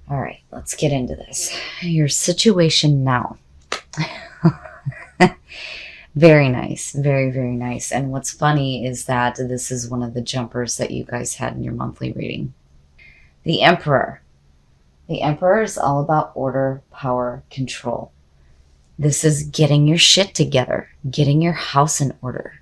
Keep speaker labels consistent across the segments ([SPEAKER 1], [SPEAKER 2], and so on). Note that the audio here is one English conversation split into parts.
[SPEAKER 1] All right, let's get into this. Your situation now. Very nice. Very, very nice. And what's funny is that this is one of the jumpers that you guys had in your monthly reading. The Emperor. The Emperor is all about order, power, control. This is getting your shit together, getting your house in order.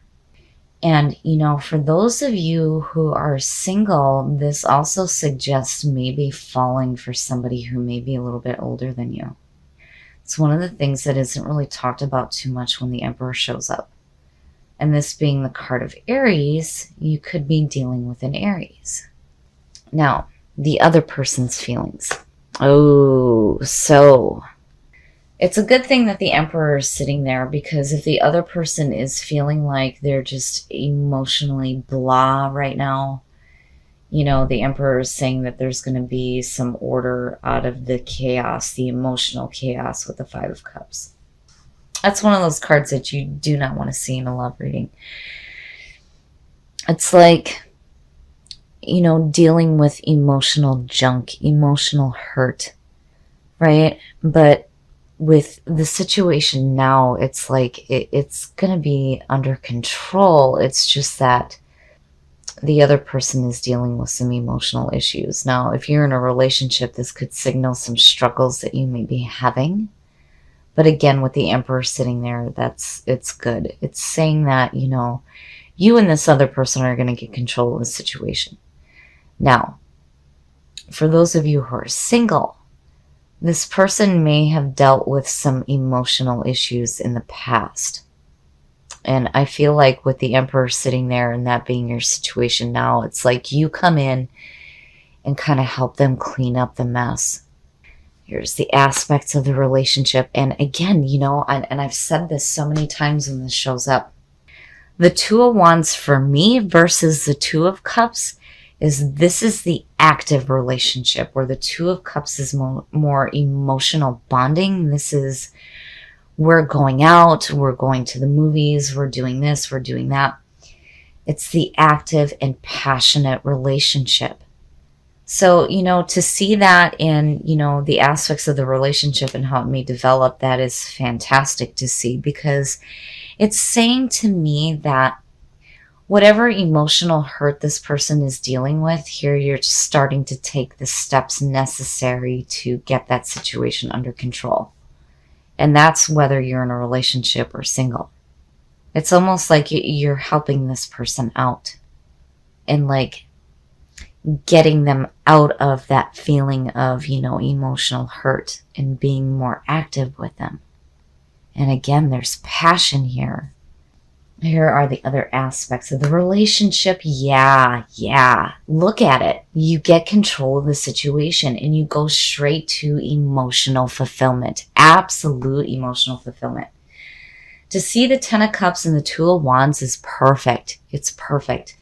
[SPEAKER 1] And, for those of you who are single, this also suggests maybe falling for somebody who may be a little bit older than you. It's one of the things that isn't really talked about too much when the Emperor shows up. And this being the card of Aries, you could be dealing with an Aries. Now, the other person's feelings. Oh, so it's a good thing that the Emperor is sitting there, because if the other person is feeling like they're just emotionally blah right now, the Emperor is saying that there's going to be some order out of the chaos, the emotional chaos with the Five of Cups. That's one of those cards that you do not want to see in a love reading. It's like, dealing with emotional junk, emotional hurt, right? But with the situation now, it's like it's going to be under control. It's just that the other person is dealing with some emotional issues. Now, if you're in a relationship, this could signal some struggles that you may be having. But again, with the Emperor sitting there, it's good. It's saying that, you and this other person are going to get control of the situation. Now, for those of you who are single, this person may have dealt with some emotional issues in the past. And I feel like with the Emperor sitting there and that being your situation now, it's like you come in and kind of help them clean up the mess. Here's the aspects of the relationship. And again, and I've said this so many times when this shows up. The Two of Wands for me versus the Two of Cups this is the active relationship, where the Two of Cups is more emotional bonding. This is, we're going out, we're going to the movies, we're doing this, we're doing that. It's the active and passionate relationship. So, to see that in, the aspects of the relationship and how it may develop, that is fantastic to see, because it's saying to me that whatever emotional hurt this person is dealing with, here you're starting to take the steps necessary to get that situation under control. And that's whether you're in a relationship or single. It's almost like you're helping this person out and like getting them out of that feeling of, emotional hurt and being more active with them. And again, there's passion here. Here are the other aspects of the relationship. Yeah. Look at it. You get control of the situation and you go straight to emotional fulfillment. Absolute emotional fulfillment. To see the Ten of Cups and the Two of Wands is perfect. It's perfect.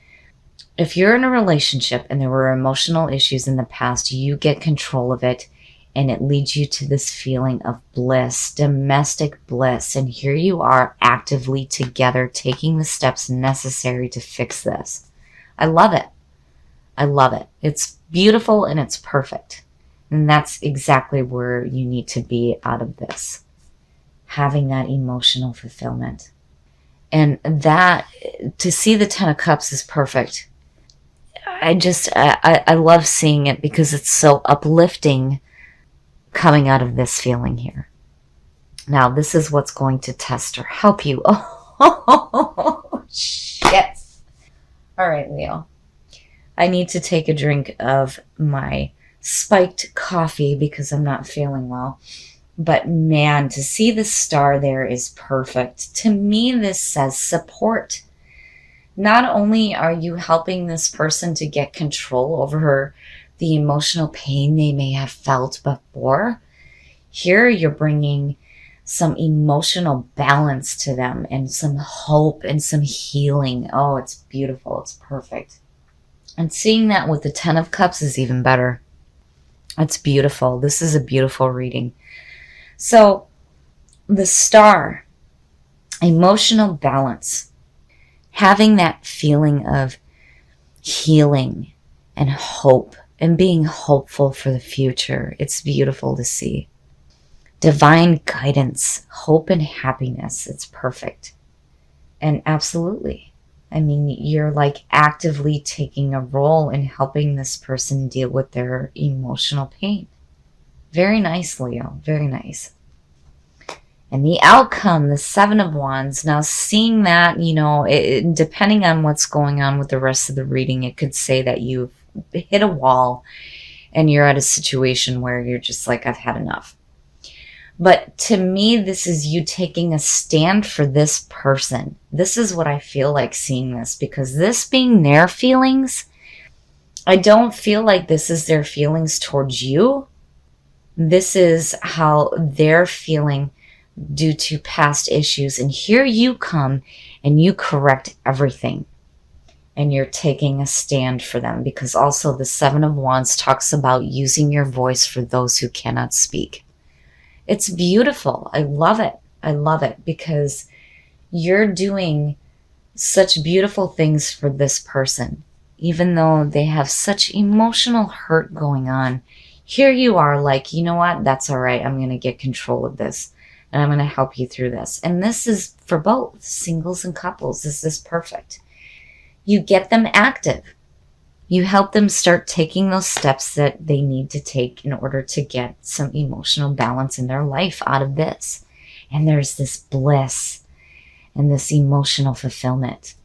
[SPEAKER 1] If you're in a relationship and there were emotional issues in the past, you get control of it. And it leads you to this feeling of bliss, domestic bliss. And here you are actively together, taking the steps necessary to fix this. I love it. I love it. It's beautiful and it's perfect. And that's exactly where you need to be out of this. Having that emotional fulfillment. And that, to see the Ten of Cups is perfect. I love seeing it because it's so uplifting coming out of this feeling here. Now, this is what's going to test or help you. Oh, shit. All right, Leo. I need to take a drink of my spiked coffee because I'm not feeling well. But man, to see the star there is perfect. To me, this says support. Not only are you helping this person to get control over the emotional pain they may have felt before, here you're bringing some emotional balance to them and some hope and some healing. Oh, it's beautiful. It's perfect. And seeing that with the Ten of Cups is even better. It's beautiful. This is a beautiful reading. So the star, emotional balance, having that feeling of healing and hope and being hopeful for the future. It's beautiful to see. Divine guidance, hope, and happiness. It's perfect. And absolutely. I mean, you're like actively taking a role in helping this person deal with their emotional pain. Very nice, Leo. Very nice. And the outcome, the Seven of Wands. Now, seeing that, depending on what's going on with the rest of the reading, it could say that you've hit a wall and you're at a situation where you're just like, I've had enough. But to me, this is you taking a stand for this person. This is what I feel like seeing this, because this being their feelings, I don't feel like this is their feelings towards you. This is how they're feeling due to past issues. And here you come and you correct everything. And you're taking a stand for them, because also the Seven of Wands talks about using your voice for those who cannot speak. It's beautiful. I love it. I love it, because you're doing such beautiful things for this person. Even though they have such emotional hurt going on, here you are like, you know what? That's all right. I'm going to get control of this and I'm going to help you through this. And this is for both singles and couples. This is perfect. You get them active. You help them start taking those steps that they need to take in order to get some emotional balance in their life out of this. And there's this bliss and this emotional fulfillment.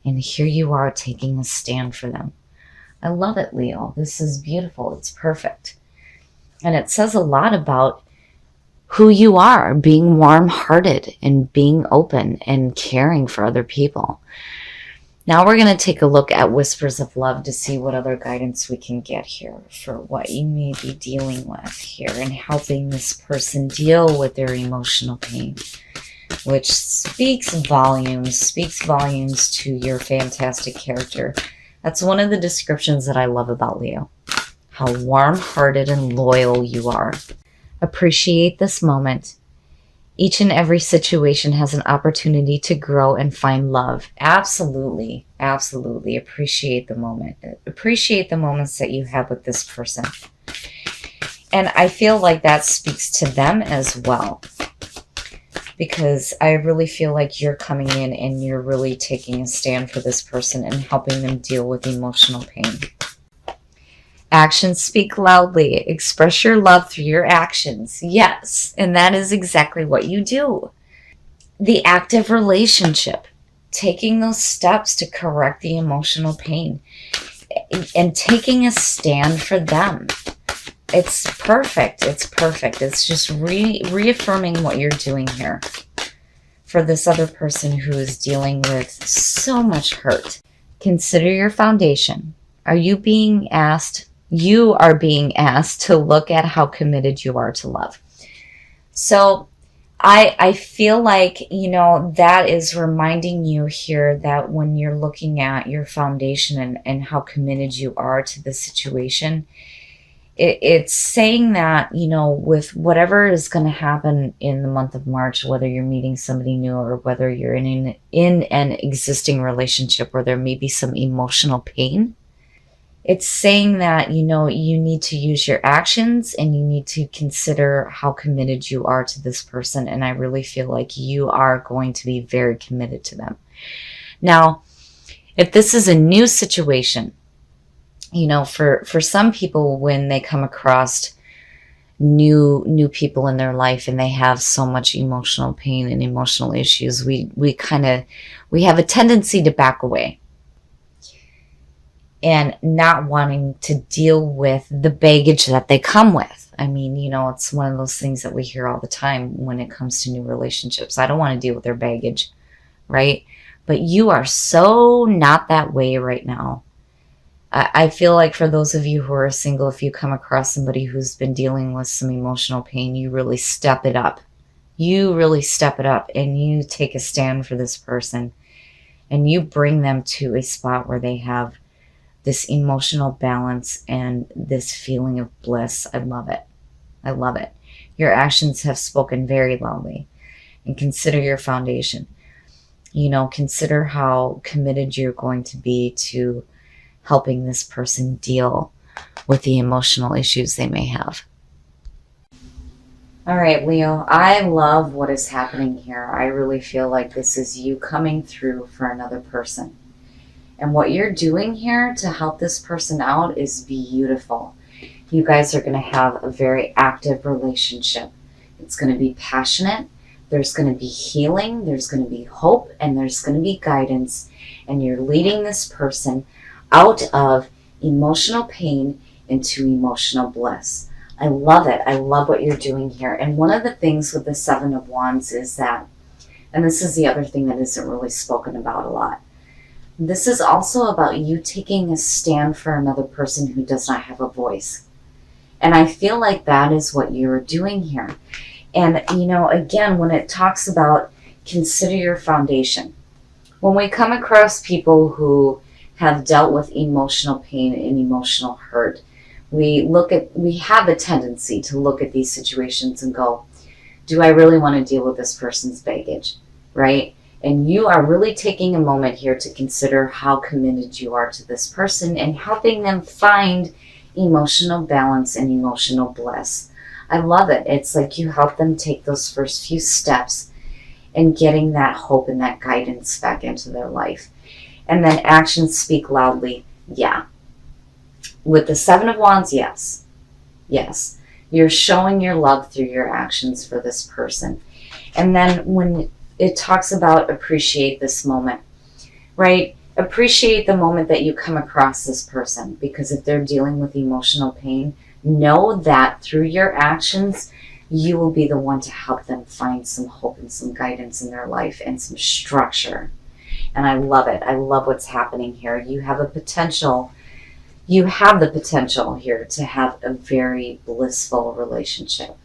[SPEAKER 1] And here you are taking a stand for them. I love it, Leo. This is beautiful. It's perfect. And it says a lot about who you are, being warm-hearted and being open and caring for other people. Now we're going to take a look at Whispers of Love to see what other guidance we can get here for what you may be dealing with here and helping this person deal with their emotional pain, which speaks volumes to your fantastic character. That's one of the descriptions that I love about Leo, how warm-hearted and loyal you are. Appreciate this moment. Each and every situation has an opportunity to grow and find love. Absolutely, absolutely. Appreciate the moment. Appreciate the moments that you have with this person. And I feel like that speaks to them as well, because I really feel like you're coming in and you're really taking a stand for this person and helping them deal with emotional pain. Actions speak loudly. Express your love through your actions. Yes, and that is exactly what you do. The active relationship, taking those steps to correct the emotional pain and taking a stand for them. It's perfect. It's perfect. It's just reaffirming what you're doing here for this other person who is dealing with so much hurt. Consider your foundation. You are being asked to look at how committed you are to love. So I feel like, that is reminding you here that when you're looking at your foundation and how committed you are to the situation, it's saying that, with whatever is going to happen in the month of March, whether you're meeting somebody new or whether you're in an existing relationship where there may be some emotional pain, it's saying that, you need to use your actions and you need to consider how committed you are to this person. And I really feel like you are going to be very committed to them. Now, if this is a new situation, for some people, when they come across new people in their life and they have so much emotional pain and emotional issues, we have a tendency to back away and not wanting to deal with the baggage that they come with. I mean, it's one of those things that we hear all the time when it comes to new relationships. I don't want to deal with their baggage, right? But you are so not that way right now. I feel like for those of you who are single, if you come across somebody who's been dealing with some emotional pain, you really step it up. You really step it up and you take a stand for this person and you bring them to a spot where they have this emotional balance and this feeling of bliss. I love it. I love it. Your actions have spoken very loudly. And consider your foundation. Consider how committed you're going to be to helping this person deal with the emotional issues they may have. All right, Leo, I love what is happening here. I really feel like this is you coming through for another person. And what you're doing here to help this person out is beautiful. You guys are going to have a very active relationship. It's going to be passionate. There's going to be healing. There's going to be hope. And there's going to be guidance. And you're leading this person out of emotional pain into emotional bliss. I love it. I love what you're doing here. And one of the things with the Seven of Wands is that, and this is the other thing that isn't really spoken about a lot, this is also about you taking a stand for another person who does not have a voice. And I feel like that is what you're doing here. And, again, when it talks about consider your foundation, when we come across people who have dealt with emotional pain and emotional hurt, we have a tendency to look at these situations and go, do I really want to deal with this person's baggage, right? And you are really taking a moment here to consider how committed you are to this person and helping them find emotional balance and emotional bliss. I love it. It's like you help them take those first few steps and getting that hope and that guidance back into their life. And then actions speak loudly. Yeah. With the Seven of Wands, yes. Yes. You're showing your love through your actions for this person. And then when it talks about appreciate this moment, right? Appreciate the moment that you come across this person, because if they're dealing with emotional pain, know that through your actions, you will be the one to help them find some hope and some guidance in their life and some structure. And I love it. I love what's happening here. You have the potential here to have a very blissful relationship.